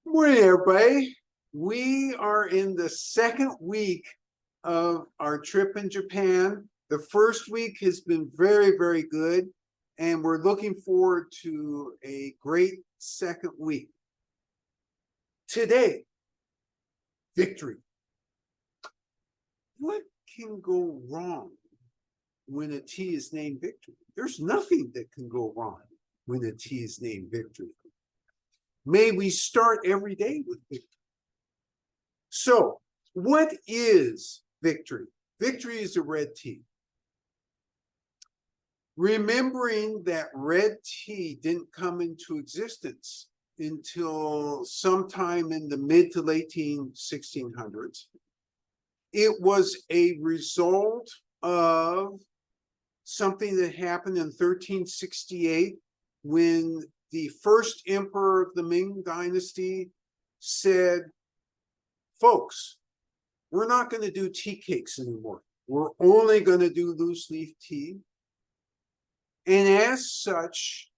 Morning, everybody. We are in the second week of our trip in Japan. The first week has been very, very good, and we're looking forward to a great second week. Today, victory. What can go wrong when a tea is named victory? There's nothing that can go wrong when a tea is named victory. May we start every day with victory. So, what is victory? Victory is a red tea. Remembering that red tea didn't come into existence until sometime in the mid to late 1600s. It was a result of something that happened in 1368 when the first emperor of the Ming Dynasty said, folks, we're not going to do tea cakes anymore. We're only going to do loose leaf tea. And as such,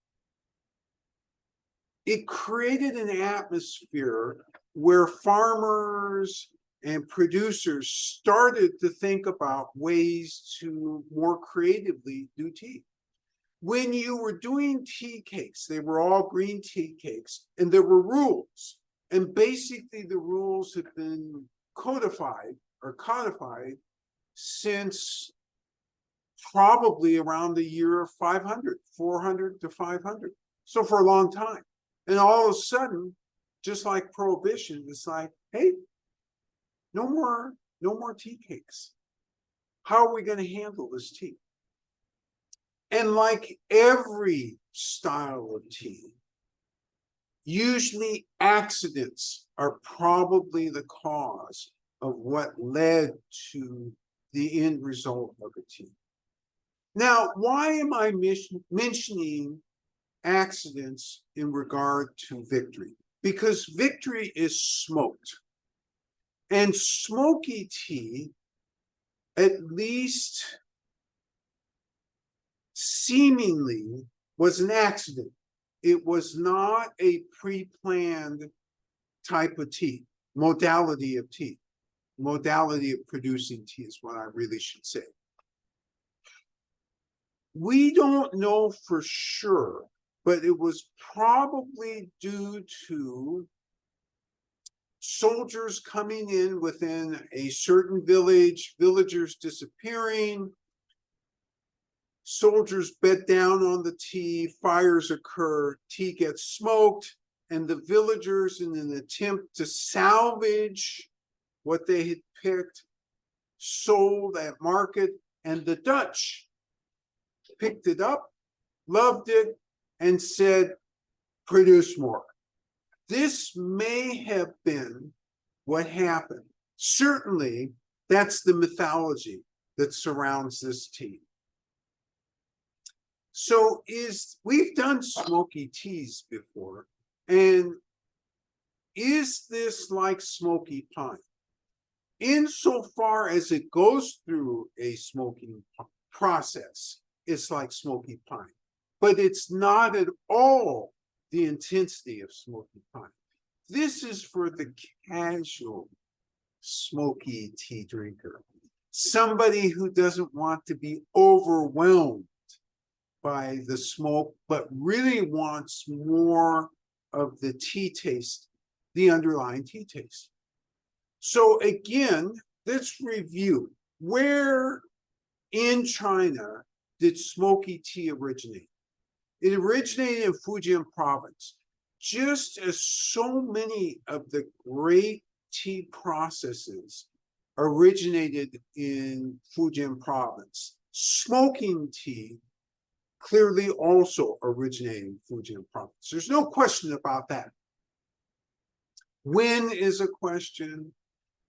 it created an atmosphere where farmers and producers started to think about ways to more creatively do tea. When you were doing tea cakes, they were all green tea cakes, and there were rules. And basically, the rules have been codified since probably around the year 500, 400 to 500. So for a long time. And all of a sudden, just like Prohibition, it's like, hey, no more tea cakes. How are we going to handle this tea? And like every style of tea, usually accidents are probably the cause of what led to the end result of a tea. Now, why am I mentioning accidents in regard to victory? Because victory is smoked. And smoky tea, at least seemingly, was an accident. It was not a pre-planned type of tea, modality of tea. Modality of producing tea is what I really should say. We don't know for sure, but it was probably due to soldiers coming in within a certain village, villagers disappearing, soldiers bed down on the tea, fires occur, tea gets smoked, and the villagers, in an attempt to salvage what they had picked, sold at market, and the Dutch picked it up, loved it, and said, produce more. This may have been what happened. Certainly, that's the mythology that surrounds this tea. So we've done smoky teas before, and is this like smoky pine? Insofar as it goes through a smoking process, it's like smoky pine, but it's not at all the intensity of smoky pine. This is for the casual smoky tea drinker, somebody who doesn't want to be overwhelmed by the smoke, but really wants more of the tea taste, the underlying tea taste. So again, let's review. Where in China did smoky tea originate? It originated in Fujian province. Just as so many of the great tea processes originated in Fujian province, smoking tea clearly also originated in Fujian province. There's no question about that. When is a question,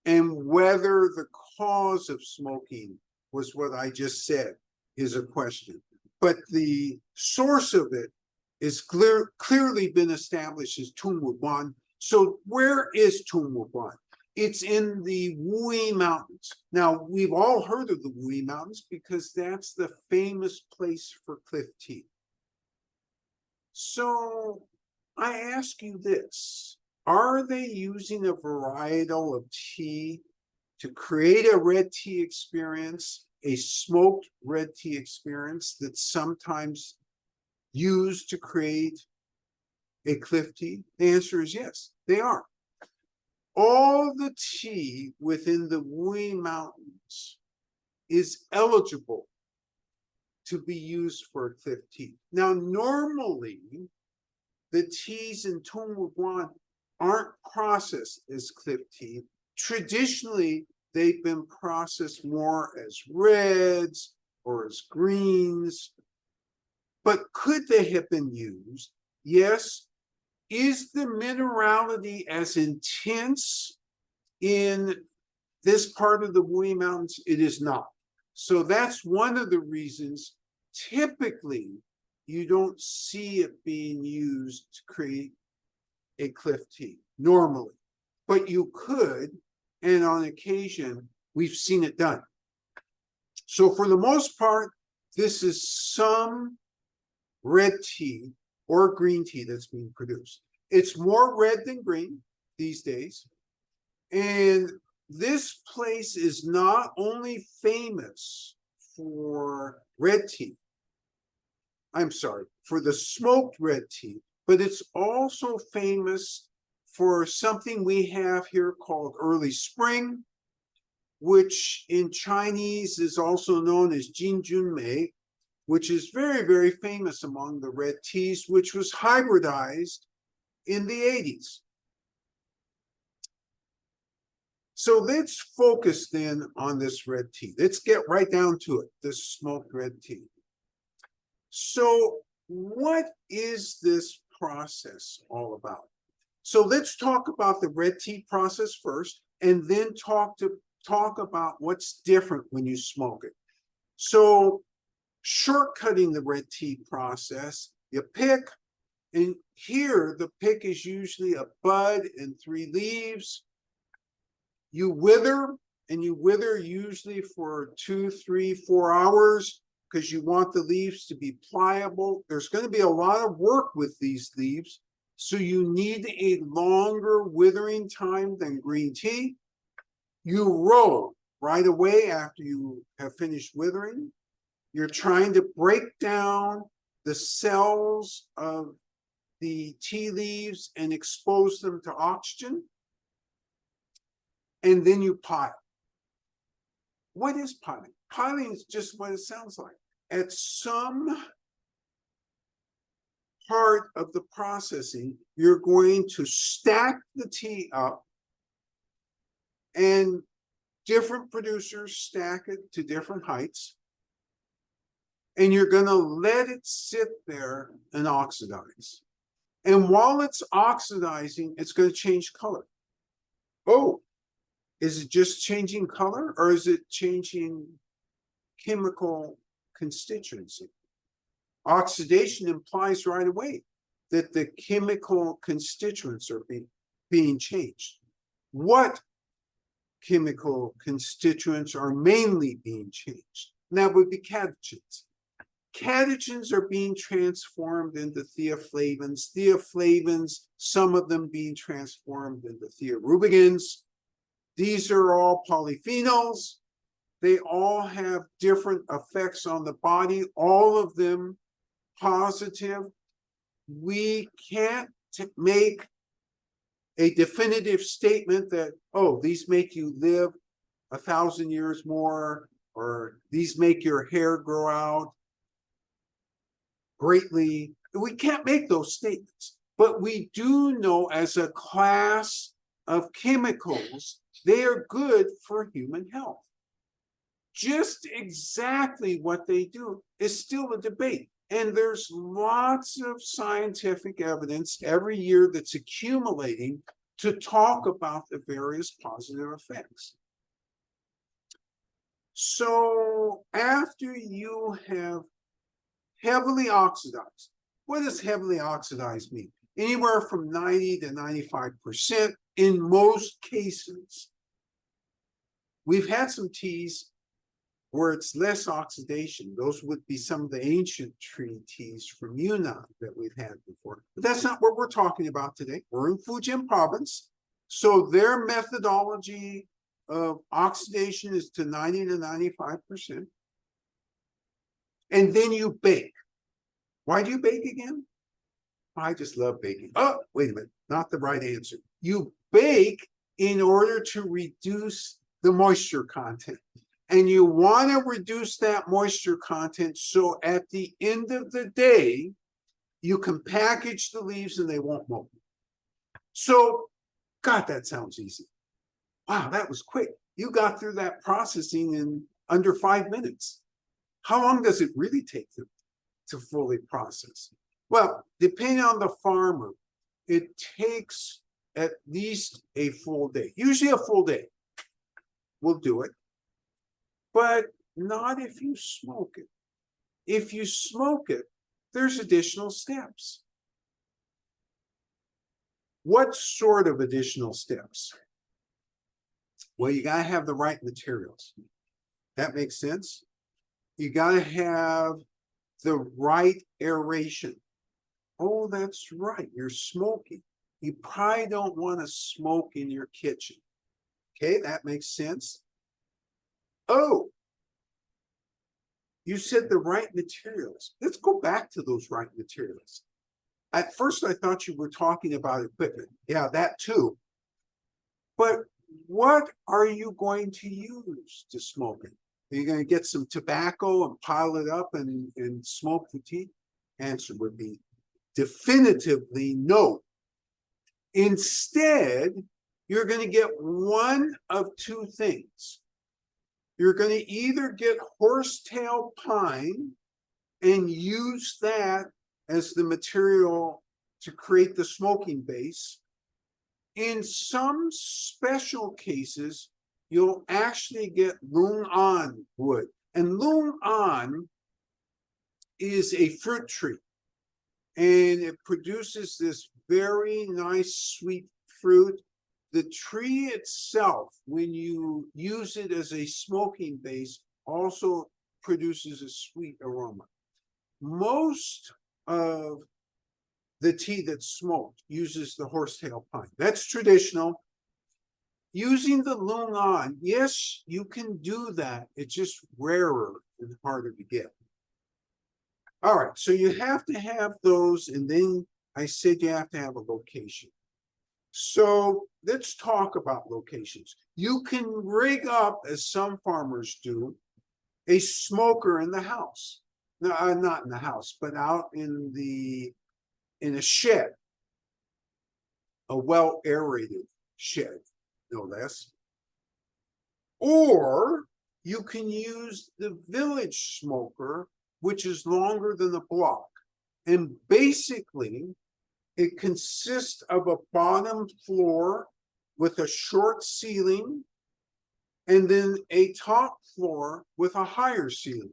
and whether the cause of smoking was what I just said is a question. But the source of it is clearly been established as Tungwuban. So where is Tungwuban? It's in the Wui Mountains. Now, we've all heard of the Wui Mountains because that's the famous place for cliff tea. So I ask you this, are they using a varietal of tea to create a red tea experience, a smoked red tea experience that's sometimes used to create a cliff tea? The answer is yes, they are. All the tea within the Wui Mountains is eligible to be used for cliff tea. Now, normally, the teas in Tongguan aren't processed as cliff tea. Traditionally, they've been processed more as reds or as greens. But could they have been used? Yes. Is the minerality as intense in this part of the Wui Mountains? It is not. So that's one of the reasons typically you don't see it being used to create a cliff tea normally, but you could, and on occasion we've seen it done. So for the most part, this is some red tea or green tea that's being produced. It's more red than green these days. And this place is not only famous for red tea, I'm sorry, for the smoked red tea, but it's also famous for something we have here called early spring, which in Chinese is also known as Jinjunmei, which is very, very famous among the red teas, which was hybridized in the 80s. So let's focus then on this red tea. Let's get right down to it, this smoked red tea. So what is this process all about? So let's talk about the red tea process first, and then talk about what's different when you smoke it. So shortcutting the red tea process, you pick, and here the pick is usually a bud and 3 leaves. You wither, and you wither usually for 2, 3, 4 hours because you want the leaves to be pliable. There's going to be a lot of work with these leaves, so you need a longer withering time than green tea. You roll right away after you have finished withering. You're trying to break down the cells of the tea leaves and expose them to oxygen. And then you pile. What is piling? Piling is just what it sounds like. At some part of the processing, you're going to stack the tea up, and different producers stack it to different heights, and you're going to let it sit there and oxidize. And while it's oxidizing, it's going to change color. Oh, is it just changing color, or is it changing chemical constituency? Oxidation implies right away that the chemical constituents are being changed. What chemical constituents are mainly being changed? And that would be catechins. Catechins are being transformed into theaflavins. Theaflavins, some of them being transformed into theorubicins. These are all polyphenols. They all have different effects on the body, all of them positive. We can't make a definitive statement that, oh, these make you live 1,000 years more, or these make your hair grow out greatly. We can't make those statements, but we do know as a class of chemicals, they are good for human health. Just exactly what they do is still a debate. And there's lots of scientific evidence every year that's accumulating to talk about the various positive effects. So after you have heavily oxidized, what does heavily oxidized mean? Anywhere from 90 to 95% in most cases. We've had some teas where it's less oxidation. Those would be some of the ancient tree teas from Yunnan that we've had before. But that's not what we're talking about today. We're in Fujian province. So their methodology of oxidation is to 90 to 95%. And then you bake. Why do you bake again? I just love baking. Oh, wait a minute, not the right answer. You bake in order to reduce the moisture content. And you want to reduce that moisture content so at the end of the day, you can package the leaves and they won't mold. So, God, that sounds easy. Wow, that was quick. You got through that processing in under 5 minutes. How long does it really take to fully process? Well, depending on the farmer, it takes at least a full day. Usually a full day will do it, but not if you smoke it. If you smoke it, there's additional steps. What sort of additional steps? Well, you got to have the right materials. That makes sense. You got to have the right aeration. Oh, that's right. You're smoking. You probably don't want to smoke in your kitchen. Okay, that makes sense. Oh, you said the right materials. Let's go back to those right materials. At first, I thought you were talking about equipment. Yeah, that too. But what are you going to use to smoke it? Are you going to get some tobacco and pile it up and smoke the tea? Answer would be definitively no. Instead, you're going to get one of two things. You're going to either get horsetail pine and use that as the material to create the smoking base. In some special cases, you'll actually get lung an wood. And lung an is a fruit tree. And it produces this very nice sweet fruit. The tree itself, when you use it as a smoking base, also produces a sweet aroma. Most of the tea that's smoked uses the horsetail pine. That's traditional. Using the lung an, yes, you can do that. It's just rarer and harder to get. All right, so you have to have those, and then I said you have to have a location. So let's talk about locations. You can rig up, as some farmers do, a smoker in the house. No, not in the house, but out in a shed, a well-aerated shed, no less. Or you can use the village smoker, which is longer than the block. And basically, it consists of a bottom floor with a short ceiling and then a top floor with a higher ceiling.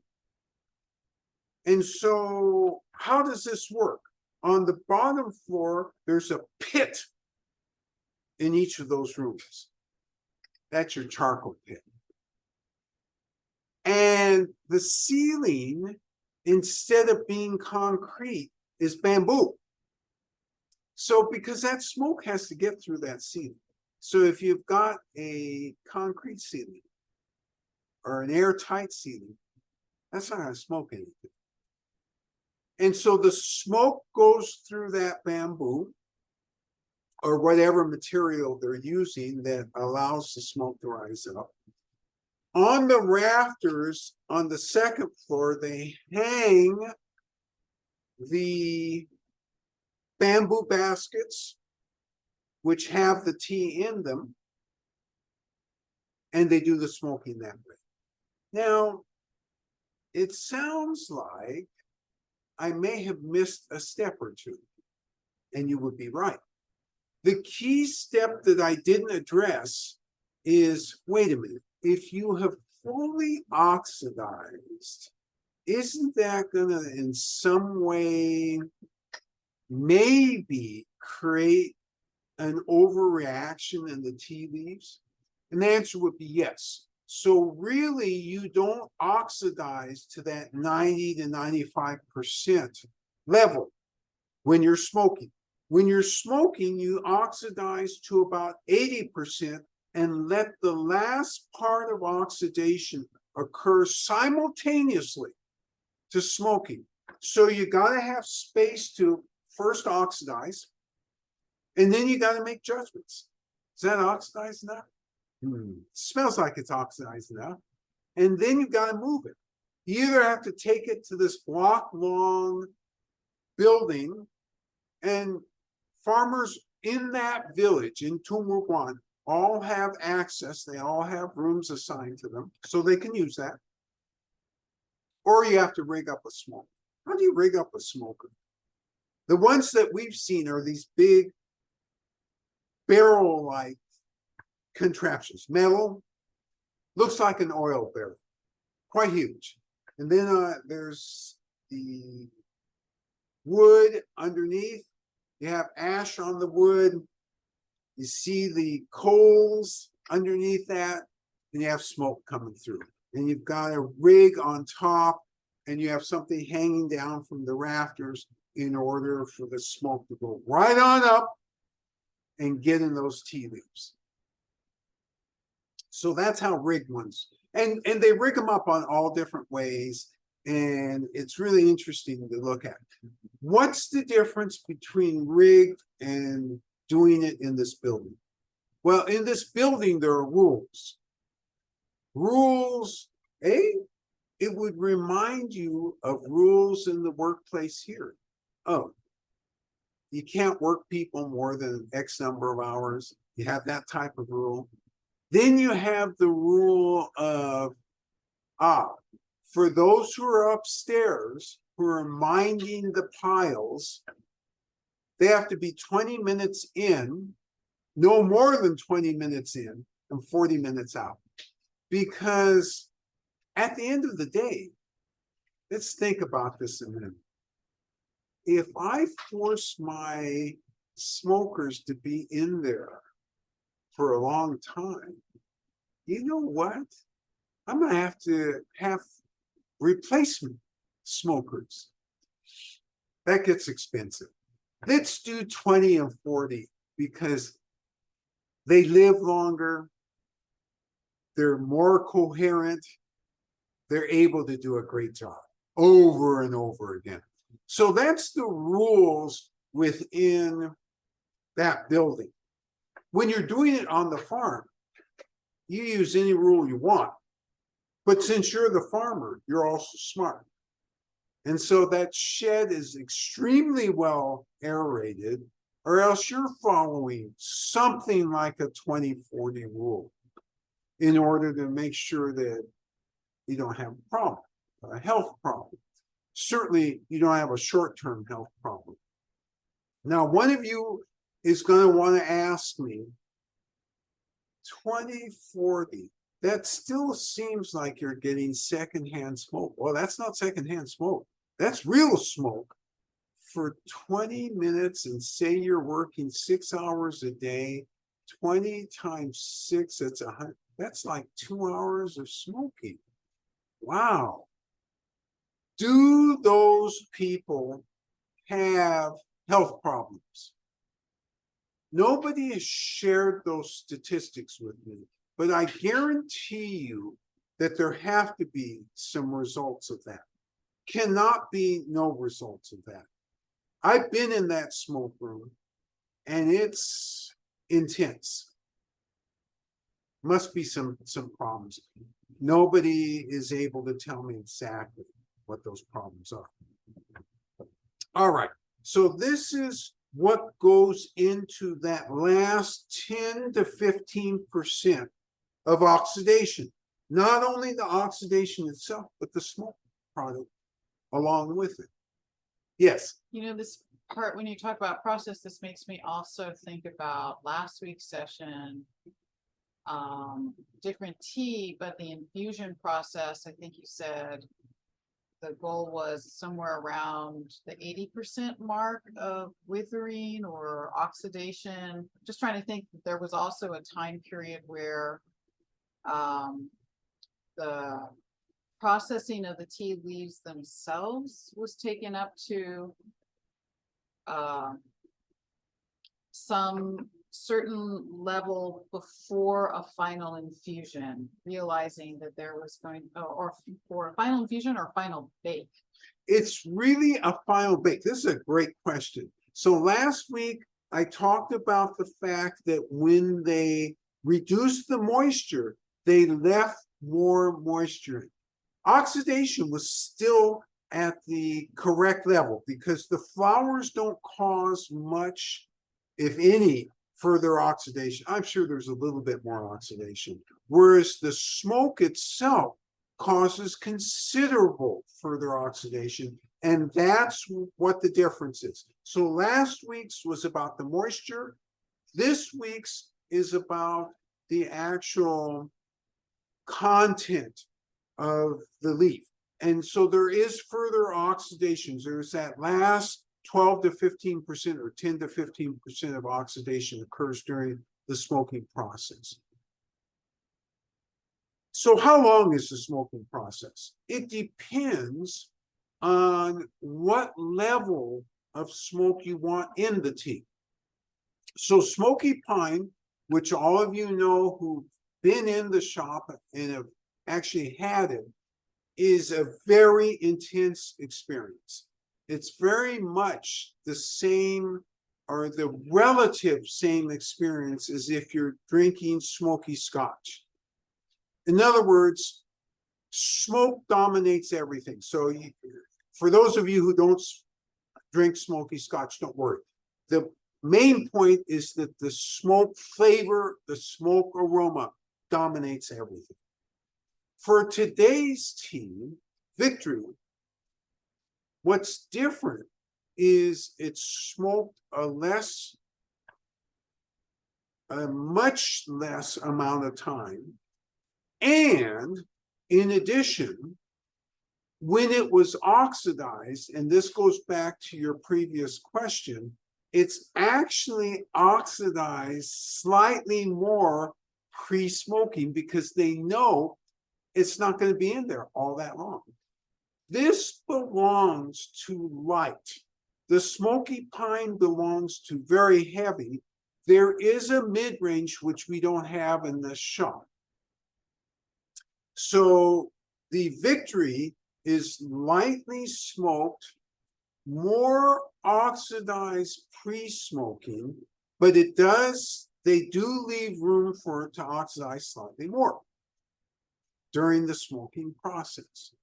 And so how does this work? On the bottom floor, there's a pit in each of those rooms. That's your charcoal pit. And the ceiling, instead of being concrete, is bamboo. So because that smoke has to get through that ceiling. So if you've got a concrete ceiling or an airtight ceiling, that's not going to smoke anything. And so the smoke goes through that bamboo or whatever material they're using that allows the smoke to rise up. On the rafters on the second floor, they hang the bamboo baskets, which have the tea in them, and they do the smoking that way. Now, it sounds like I may have missed a step or two, and you would be right. The key step that I didn't address is, wait a minute, if you have fully oxidized, isn't that going to in some way maybe create an overreaction in the tea leaves? And the answer would be yes. So really, you don't oxidize to that 90 to 95% level when you're smoking. When you're smoking, you oxidize to about 80% and let the last part of oxidation occur simultaneously to smoking. So you got to have space to first oxidize, and then you got to make judgments. Is that oxidized enough? Smells like it's oxidized enough. And then you've got to move it. You either have to take it to this block-long building, and farmers in that village, in Tumurguan, all have access. They all have rooms assigned to them, so they can use that. Or you have to rig up a smoker. How do you rig up a smoker? The ones that we've seen are these big barrel-like contraptions. Metal, looks like an oil barrel, quite huge. And then there's the wood underneath. You have ash on the wood. You see the coals underneath that, and you have smoke coming through. And you've got a rig on top, and you have something hanging down from the rafters in order for the smoke to go right on up and get in those tea leaves. So that's how rigged ones, and they rig them up on all different ways, and it's really interesting to look at. What's the difference between rigged and doing it in this building? Well, in this building, there are rules. Rules, it would remind you of rules in the workplace here. Oh, you can't work people more than X number of hours. You have that type of rule. Then you have the rule of, for those who are upstairs, who are minding the piles, they have to be 20 minutes in, no more than 20 minutes in, and 40 minutes out. Because at the end of the day, let's think about this a minute. If I force my smokers to be in there for a long time, you know what? I'm going to have replacement smokers. That gets expensive. Let's do 20 and 40 because they live longer. They're more coherent. They're able to do a great job over and over again. So that's the rules within that building. When you're doing it on the farm, you use any rule you want. But since you're the farmer, you're also smart. And so that shed is extremely well aerated, or else you're following something like a 20-40 rule in order to make sure that you don't have a problem, a health problem. Certainly, you don't have a short-term health problem. Now, one of you is going to want to ask me, 20-40, that still seems like you're getting secondhand smoke. Well, that's not secondhand smoke. That's real smoke for 20 minutes, and say you're working 6 hours a day, 20 times 6, that's 100. That's like 2 hours of smoking. Wow. Do those people have health problems? Nobody has shared those statistics with me, but I guarantee you that there have to be some results of that. Cannot be no results of that. I've been in that smoke room, and it's intense. Must be some problems. Nobody is able to tell me exactly what those problems are. All right, so this is what goes into that last 10 to 15% of oxidation. Not only the oxidation itself, but the smoke product along with it. Yes. You know, this part, when you talk about process, this makes me also think about last week's session, different tea, but the infusion process, I think you said the goal was somewhere around the 80% mark of withering or oxidation. Just trying to think that there was also a time period where the processing of the tea leaves themselves was taken up to some certain level before a final infusion, realizing that there was going, or for a final infusion or final bake? It's really a final bake. This is a great question. So last week, I talked about the fact that when they reduced the moisture, they left more moisture. Oxidation was still at the correct level because the flowers don't cause much, if any, further oxidation. I'm sure there's a little bit more oxidation, whereas the smoke itself causes considerable further oxidation, and that's what the difference is. So last week's was about the moisture. This week's is about the actual content of the leaf. And so there is further oxidations. There's that last 12 to 15% or 10 to 15% of oxidation occurs during the smoking process. So how long is the smoking process? It depends on what level of smoke you want in the tea. So smoky pine, which all of you know who've been in the shop and have actually had it, is a very intense experience. It's very much the same or the relative same experience as if you're drinking smoky scotch. In other words, smoke dominates everything. So for those of you who don't drink smoky scotch, don't worry. The main point is that the smoke flavor, the smoke aroma dominates everything. For today's tea, Victory, what's different is it's smoked a much less amount of time. And in addition, when it was oxidized, and this goes back to your previous question, it's actually oxidized slightly more pre-smoking because they know it's not going to be in there all that long. This belongs to light. The smoky pine belongs to very heavy. There is a mid-range which we don't have in this shop. So the Victory is lightly smoked, more oxidized pre-smoking, but they do leave room for it to oxidize slightly more during the smoking process.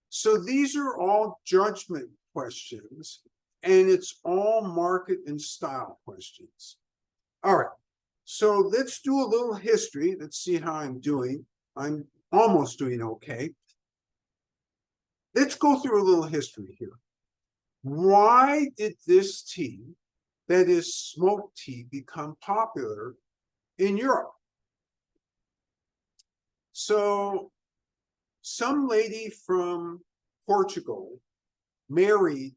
So these are all judgment questions, and it's all market and style questions. All right, so let's do a little history. Let's see how I'm doing. I'm almost doing okay. Let's go through a little history here. Why did this tea, that is smoked tea, become popular in Europe? So some lady from Portugal married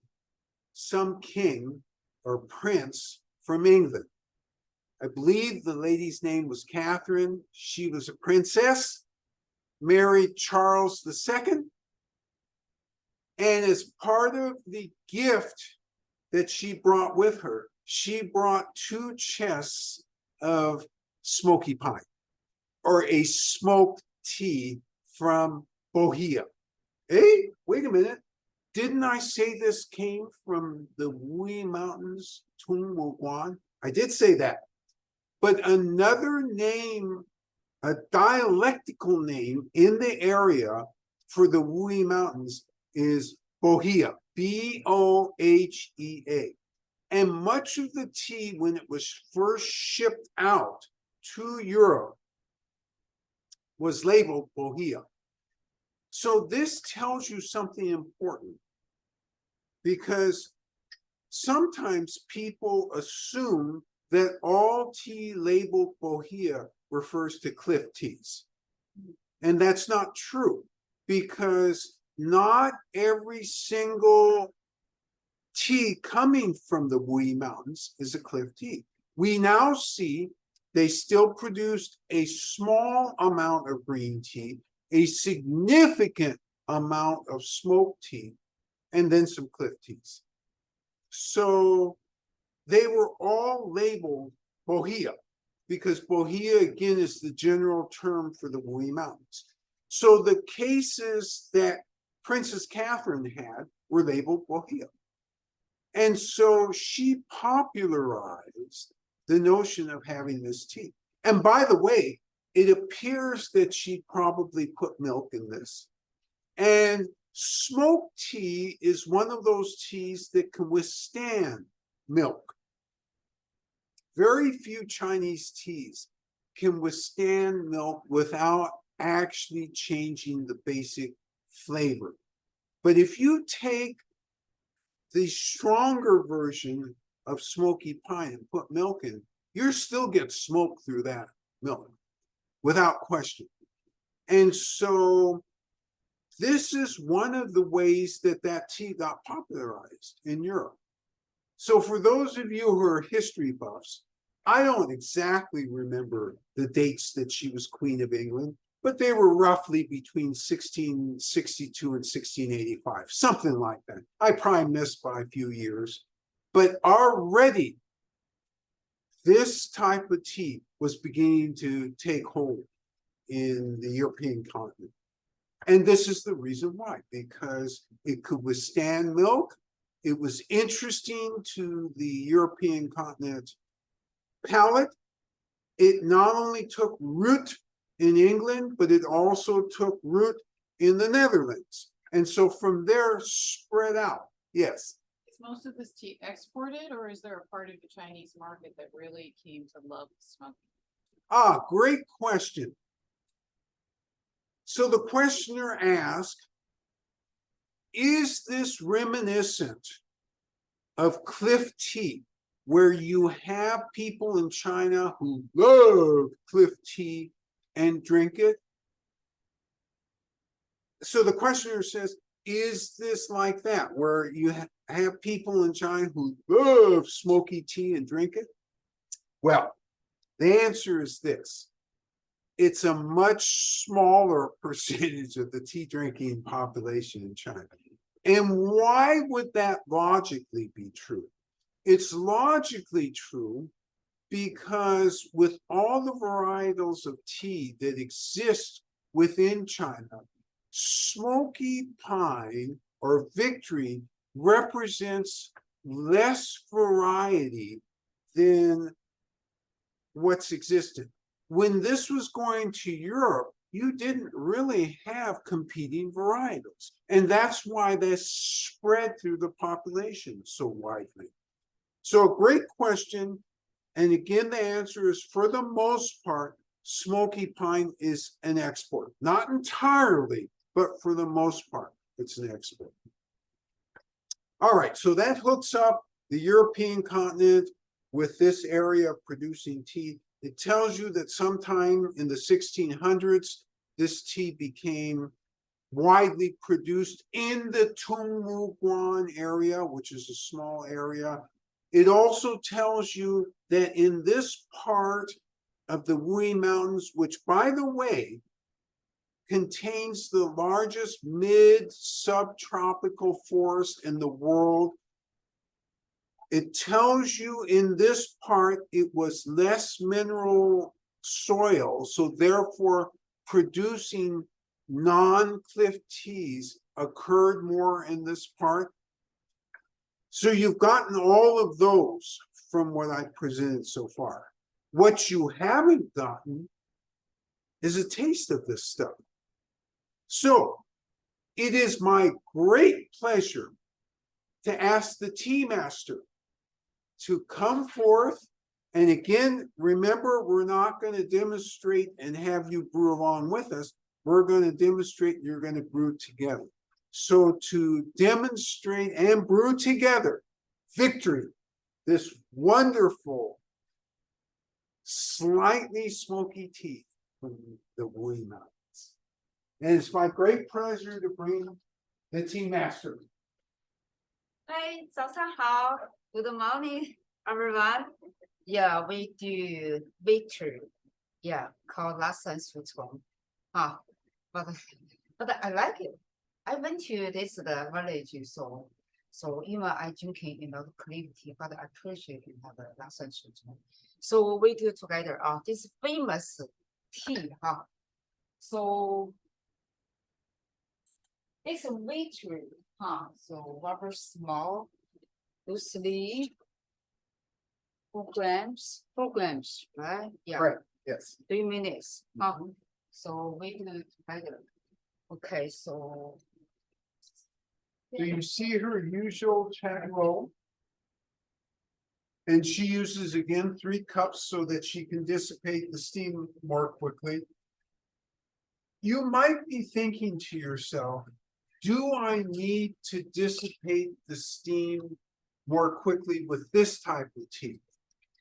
some king or prince from England. I believe the lady's name was Catherine. She was a princess, married Charles II. And as part of the gift that she brought with her, she brought 2 chests of smoky pine, or a smoked tea from Bohemia. Hey, wait a minute. Didn't I say this came from the Wu Mountains, Tung Wuguan? I did say that. But another name, a dialectical name in the area for the Wu Mountains is Bohea, B-O-H-E-A. And much of the tea, when it was first shipped out to Europe, was labeled Bohea. So this tells you something important, because sometimes people assume that all tea labeled Bohea refers to cliff teas. And that's not true, because not every single tea coming from the Wu Mountains is a cliff tea. We now see they still produced a small amount of green tea, a significant amount of smoked tea, and then some cliff teas. So they were all labeled Bohea, because Bohea, again, is the general term for the Wuyi Mountains. So the cases that Princess Catherine had were labeled Bohea. And so she popularized the notion of having this tea. And by the way, it appears that she probably put milk in this. And smoked tea is one of those teas that can withstand milk. Very few Chinese teas can withstand milk without actually changing the basic flavor. But if you take the stronger version of smoky pine and put milk in, you still get smoke through that milk without question. And so this is one of the ways that that tea got popularized in Europe. So for those of you who are history buffs, I don't exactly remember the dates that she was Queen of England, but they were roughly between 1662 and 1685, something like that. I probably missed by a few years, but already this type of tea was beginning to take hold in the European continent. And this is the reason why, because it could withstand milk. It was interesting to the European continent palate. It not only took root in England, but it also took root in the Netherlands. And so from there, spread out. Yes. Is most of this tea exported, or is there a part of the Chinese market that really came to love smoking? Ah, great question. So the questioner asked, is this reminiscent of cliff tea, where you have people in China who love cliff tea and drink it? So the questioner says, is this like that, where you have people in China who love smoky tea and drink it? Well, the answer is this. It's a much smaller percentage of the tea drinking population in China. And why would that logically be true? It's logically true because with all the varietals of tea that exist within China, smoky pine or victory represents less variety than what's existed. When this was going to Europe, you didn't really have competing varietals. And that's why this spread through the population so widely. So a great question. And again, the answer is, for the most part, smoky pine is an export. Not entirely, but for the most part, it's an export. All right, so that hooks up the European continent with this area of producing tea. It tells you that sometime in the 1600s, this tea became widely produced in the Tungmuguan area, which is a small area. It also tells you that in this part of the Wuyi Mountains, which, by the way, contains the largest mid-subtropical forest in the world, it tells you in this part it was less mineral soil, so therefore producing non-cliff teas occurred more in this part. So you've gotten all of those from what I presented so far. What you haven't gotten is a taste of this stuff. So it is my great pleasure to ask the tea master to come forth. And again, remember, we're not going to demonstrate and have you brew along with us. We're going to demonstrate, you're going to brew together. So to demonstrate and brew together victory, this wonderful, slightly smoky tea from the Wuyi Mountains. And it's my great pleasure to bring the tea master. Hi, 早上好. Good morning, everyone. Yeah, we do victory. Yeah, called last and switch one. but I like it. I went to the village, so even I drinking clean tea, but I appreciate you have a license. So we do together this famous tea, huh? So it's a waiter, huh? So very small, loosely 4 grams, right? Yeah. Right, yes. 3 minutes. So we do it together. Okay, so. So you see her usual chat roll. And she uses again 3 cups so that she can dissipate the steam more quickly. You might be thinking to yourself, do I need to dissipate the steam more quickly with this type of tea?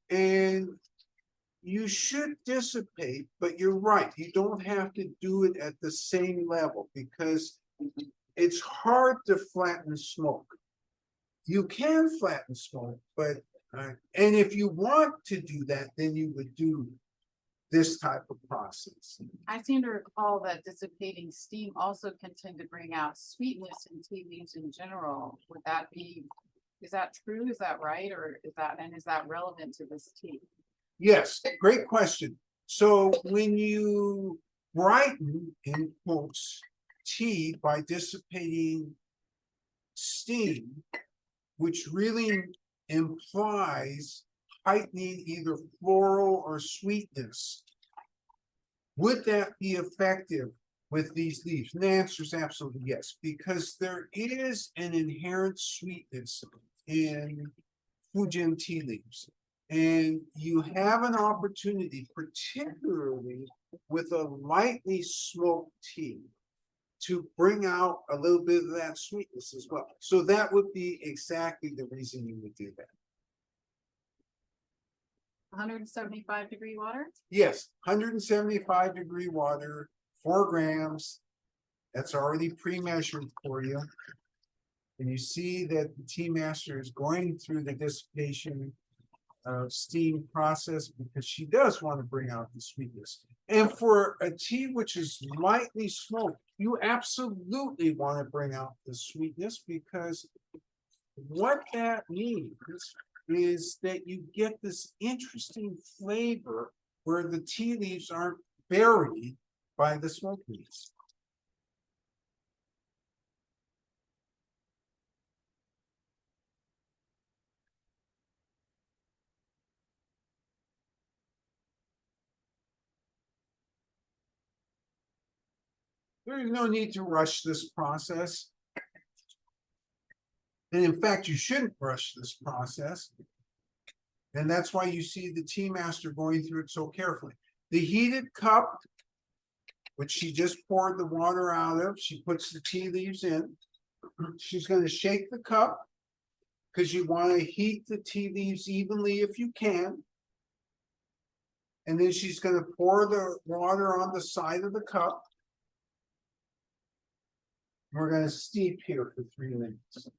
And you should dissipate, but you're right, you don't have to do it at the same level because it's hard to flatten smoke. You can flatten smoke, but and if you want to do that, then you would do this type of process. I seem to recall that dissipating steam also can tend to bring out sweetness in tea leaves in general. Would that be, is that true? Is that right? Or is that relevant to this tea? Yes, great question. So when you brighten, in quotes, tea by dissipating steam, which really implies heightening either floral or sweetness, would that be effective with these leaves? And the answer is absolutely yes, because there is an inherent sweetness in Fujian tea leaves. And you have an opportunity, particularly with a lightly smoked tea, to bring out a little bit of that sweetness as well. So that would be exactly the reason you would do that. 175-degree water? Yes, 175-degree water, 4 grams. That's already pre-measured for you. And you see that the tea master is going through the dissipation steam process because she does want to bring out the sweetness. And for a tea which is lightly smoked, you absolutely want to bring out the sweetness because what that means is that you get this interesting flavor where the tea leaves aren't buried by the smoke leaves. There's no need to rush this process. And in fact, you shouldn't rush this process. And that's why you see the tea master going through it so carefully. The heated cup, which she just poured the water out of, she puts the tea leaves in. She's going to shake the cup because you want to heat the tea leaves evenly if you can. And then she's going to pour the water on the side of the cup. We're going to steep here for 3 minutes.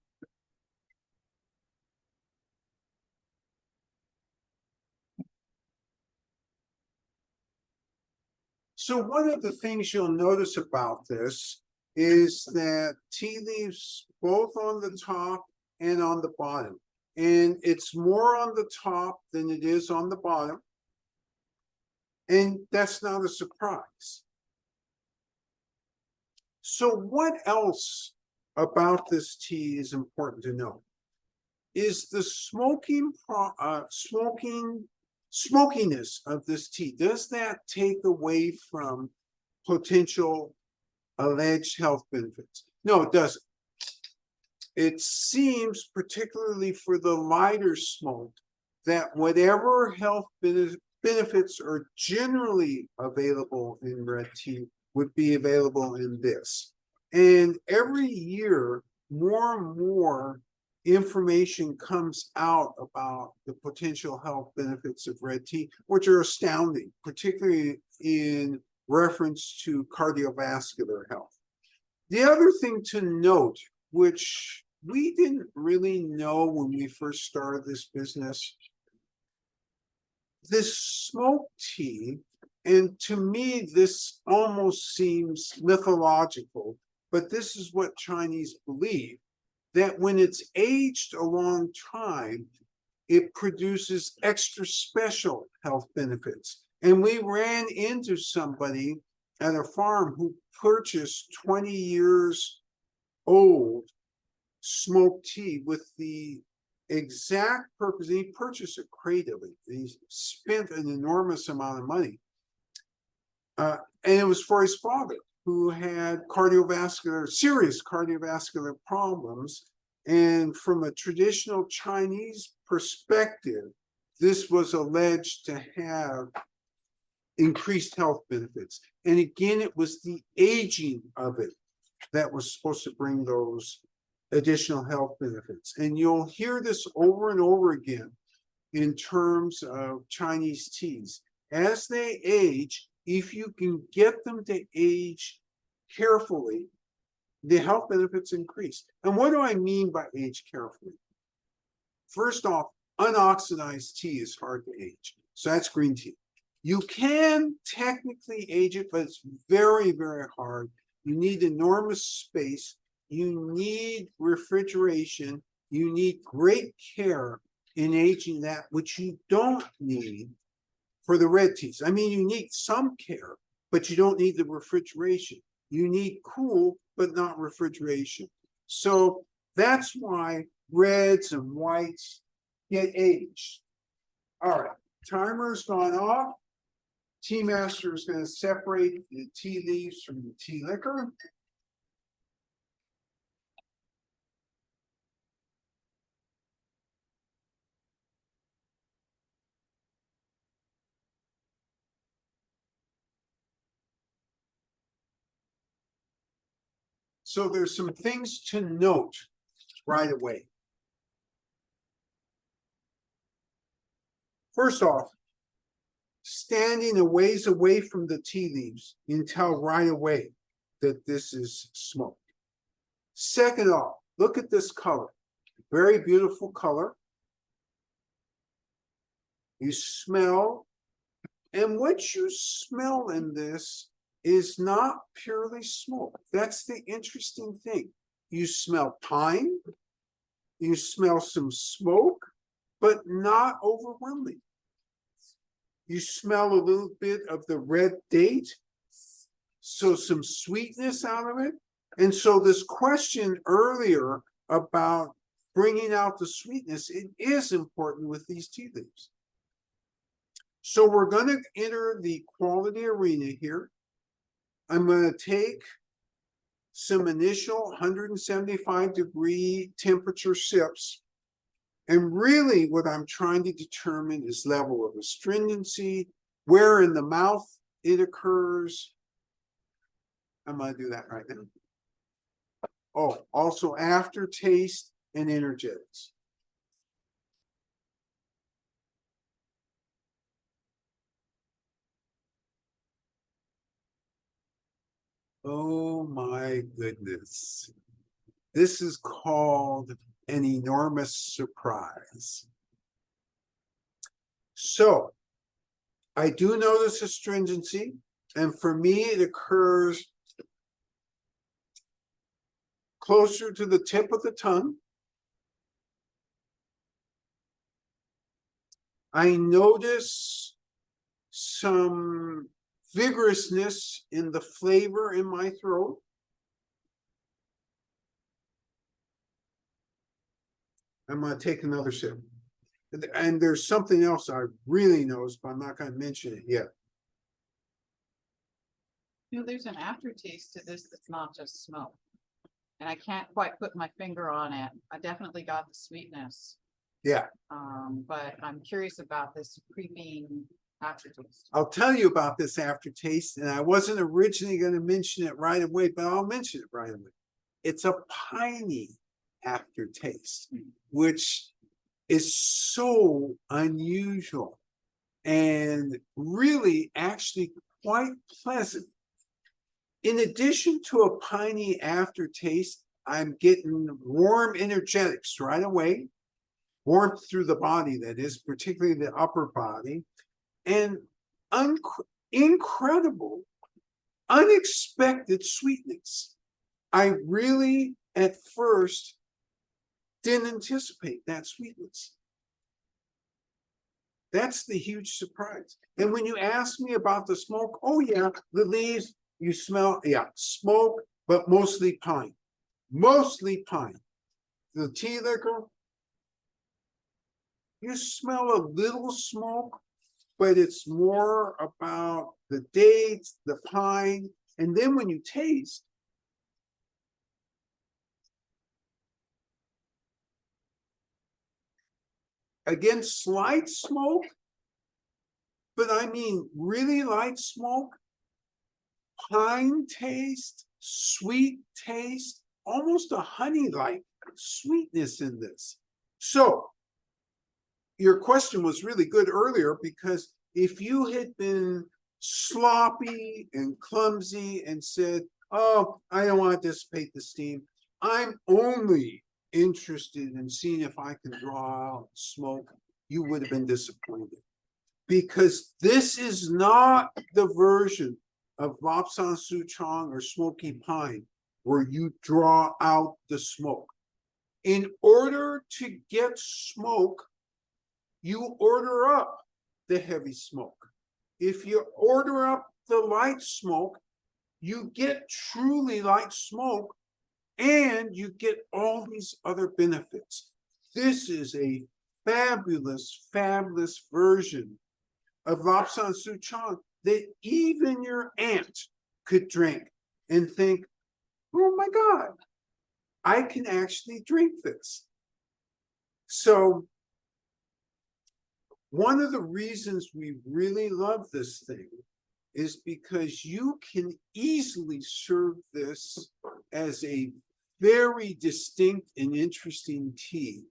So one of the things you'll notice about this is that tea leaves both on the top and on the bottom. And it's more on the top than it is on the bottom. And that's not a surprise. So what else about this tea is important to know? Is the smokiness of this tea, does that take away from potential alleged health benefits? No, it doesn't. It seems, particularly for the lighter smoke, that whatever health benefits are generally available in red tea would be available in this. And every year, more and more information comes out about the potential health benefits of red tea, which are astounding, particularly in reference to cardiovascular health. The other thing to note, which we didn't really know when we first started this business, this smoked tea And to me, this almost seems mythological, but this is what Chinese believe, that when it's aged a long time, it produces extra special health benefits. And we ran into somebody at a farm who purchased 20 years old smoked tea with the exact purpose. He purchased a crate of it. He spent an enormous amount of money. And it was for his father, who had serious cardiovascular problems. And from a traditional Chinese perspective, this was alleged to have increased health benefits. And again, it was the aging of it that was supposed to bring those additional health benefits. And you'll hear this over and over again in terms of Chinese teas. As they age, if you can get them to age carefully, the health benefits increase. And what do I mean by age carefully? First off, unoxidized tea is hard to age. So that's green tea. You can technically age it, but it's very, very hard. You need enormous space. You need refrigeration. You need great care in aging that, which you don't need for the red teas. I mean, you need some care, but you don't need the refrigeration. You need cool, but not refrigeration. So that's why reds and whites get aged. All right, timer's gone off. Tea master is going to separate the tea leaves from the tea liquor. So there's some things to note right away. First off, standing a ways away from the tea leaves, you can tell right away that this is smoke. Second off, look at this color. Very beautiful color. You smell, and what you smell in this is not purely smoke. That's the interesting thing. You smell pine, you smell some smoke, but not overwhelming. You smell a little bit of the red date, so some sweetness out of it. And so this question earlier about bringing out the sweetness, it is important with these tea leaves. So we're going to enter the quality arena here. I'm going to take some initial 175-degree temperature sips. And really what I'm trying to determine is level of astringency, where in the mouth it occurs. I'm going to do that right now. Oh, also aftertaste and energetics. Oh my goodness. This is called an enormous surprise. So I do notice astringency, and for me it occurs closer to the tip of the tongue. I notice some vigorousness in the flavor in my throat. I'm going to take another sip. And there's something else I really notice, but I'm not going to mention it yet. You know, there's an aftertaste to this that's not just smoke. And I can't quite put my finger on it. I definitely got the sweetness. Yeah. But I'm curious about this creeping aftertaste. I'll tell you about this aftertaste, and I wasn't originally going to mention it right away, but I'll mention it right away. It's a piney aftertaste, which is so unusual and really actually quite pleasant. In addition to a piney aftertaste, I'm getting warm energetics right away, warmth through the body, that is, particularly the upper body, and incredible, unexpected sweetness. I really, at first, didn't anticipate that sweetness. That's the huge surprise. And when you ask me about the smoke, oh yeah, the leaves, you smell, yeah, smoke, but mostly pine. Mostly pine. The tea liquor, you smell a little smoke, but it's more about the dates, the pine, and then when you taste, again, slight smoke, but I mean really light smoke, pine taste, sweet taste, almost a honey-like sweetness in this. So, your question was really good earlier, because if you had been sloppy and clumsy and said, oh, I don't want to dissipate the steam, I'm only interested in seeing if I can draw out smoke, you would have been disappointed. Because this is not the version of Lapsang Souchong or Smoky Pine where you draw out the smoke. In order to get smoke, you order up the heavy smoke. If you order up the light smoke, you get truly light smoke, and you get all these other benefits. This is a fabulous, fabulous version of Lapsang Souchong that even your aunt could drink and think, oh my God, I can actually drink this. So one of the reasons we really love this thing is because you can easily serve this as a very distinct and interesting tea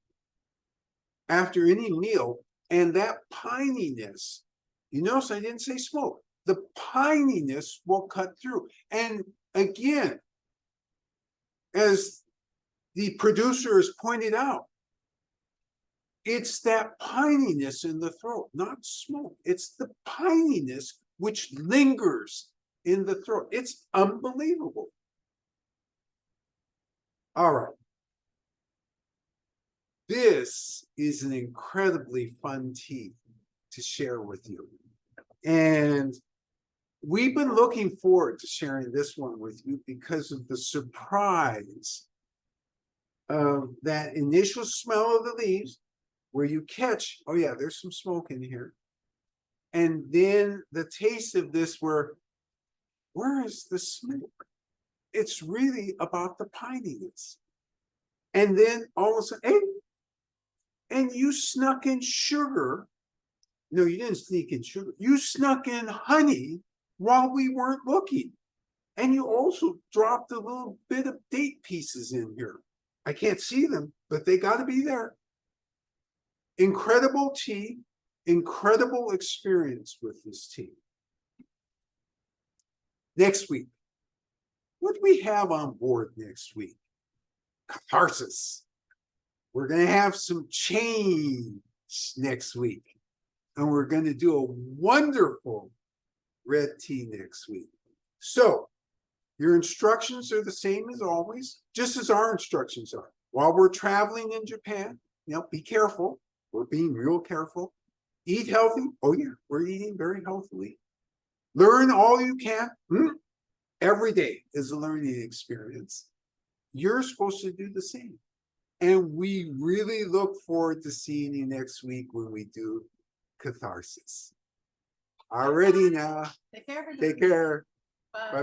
after any meal. And that pininess, you notice I didn't say smoke, the pininess will cut through. And again, as the producer has pointed out, it's that pininess in the throat, not smoke. It's the pininess which lingers in the throat. It's unbelievable. All right. This is an incredibly fun tea to share with you. And we've been looking forward to sharing this one with you because of the surprise of that initial smell of the leaves, where you catch, oh yeah, there's some smoke in here. And then the taste of this, where is the smoke? It's really about the pininess. And then all of a sudden, hey, and you snuck in sugar. No, you didn't sneak in sugar. You snuck in honey while we weren't looking. And you also dropped a little bit of date pieces in here. I can't see them, but they got to be there. Incredible tea, incredible experience with this tea. Next week, what do we have on board next week? Catharsis. We're going to have some change next week. And we're going to do a wonderful red tea next week. So, your instructions are the same as always, just as our instructions are. While we're traveling in Japan, be careful. We're being real careful. Eat healthy. Oh yeah, we're eating very healthily. Learn all you can. Every day is a learning experience. You're supposed to do the same. And we really look forward to seeing you next week when we do Catharsis. Alrighty now. Take care. Take care. Bye. Bye-bye.